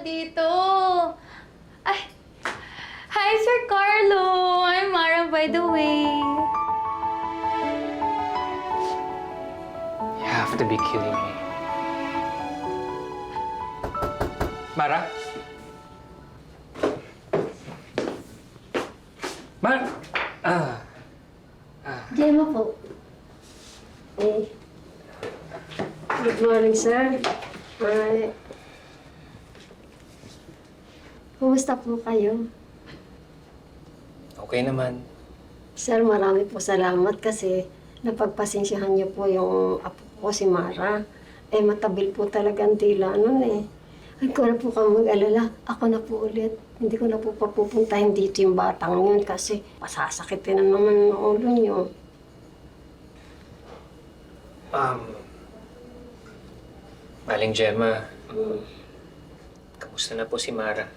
dito. Ay, hi, Sir Carlo. I'm Mara, by the way. You have to be kidding me. Mara? Mara? Gemma po. Good morning, sir. Kumusta po kayo? Okay naman. Sir, marami po salamat kasi napagpasensyahan niyo po yung apo ko, si Mara. Matabil po talaga ang tila nun eh. Ay, kung na po kang mag-alala, ako na po ulit. Hindi ko na po papupuntahin dito yung batang yun kasi pasasakitin na naman ang ulo niyo. Maling Gemma, kamusta na po si Mara?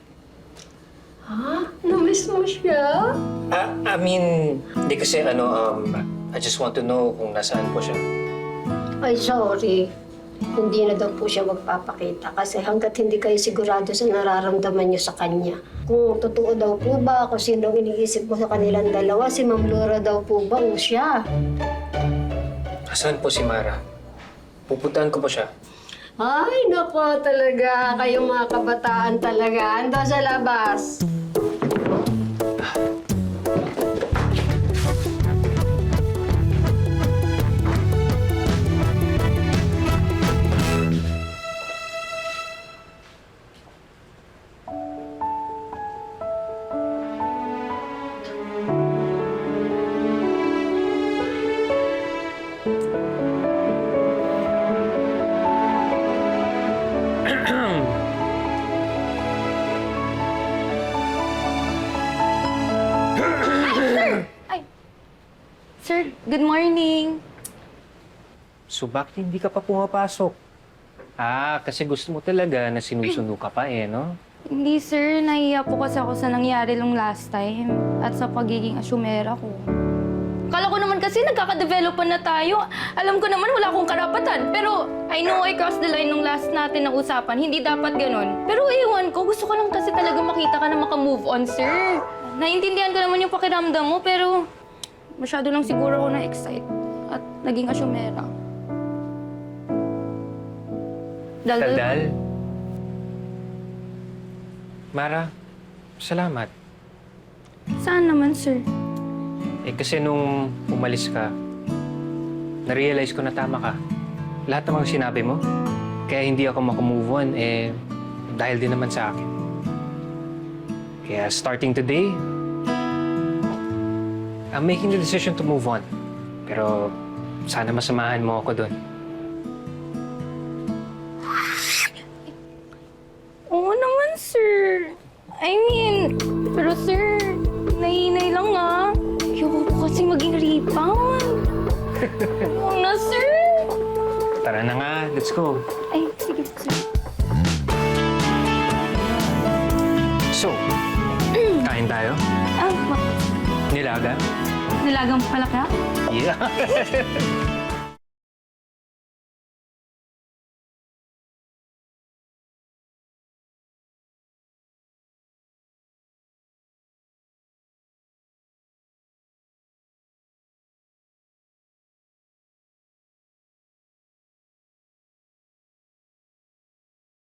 Ha? Namiss mo siya? Hindi kasi I just want to know kung nasaan po siya. Ay, sorry. Hindi na daw po siya magpapakita kasi hanggat hindi kayo sigurado sa nararamdaman niyo sa kanya. Kung totoo daw po ba, kung sino ang iniisip mo sa kanilang dalawa, si Ma'am Laura daw po ba o siya? Nasaan po si Mara? Pupuntahan ko po siya. Ay, nako talaga. Kayong mga kabataan talaga. Ando sa labas. Sir, good morning. So bakit hindi ka pa pumapasok? Kasi gusto mo talaga na sinusundo ka pa no? Hindi, sir. Nahiya po kasi ako sa nangyari nung last time at sa pagiging asyumera ko. Kala ko naman kasi nagkaka-developan na tayo. Alam ko naman wala akong karapatan. Pero I know I crossed the line nung last natin na usapan. Hindi dapat ganon. Pero iwan ko, gusto ko lang kasi talaga makita ka na maka-move on, sir. Naiintindihan ko naman yung pakiramdam mo, pero masyado lang siguro ako na-excite at naging asyumera. Daldal? Mara, salamat. Saan naman, sir? Kasi nung umalis ka, na-realize ko na tama ka. Lahat ng mga sinabi mo, kaya hindi ako makamove on, dahil din naman sa akin. Kaya starting today, I'm making the decision to move on. Pero sana masamahan mo ako doon. Oo naman, sir. I mean, pero sir, nahinay lang Ayoko po kasi maging rebound. Oo na, sir. Tara na nga, let's go. Ay, sige, sir. So, kain tayo? Ah, Nilaga? nilagang palaka? Yeah.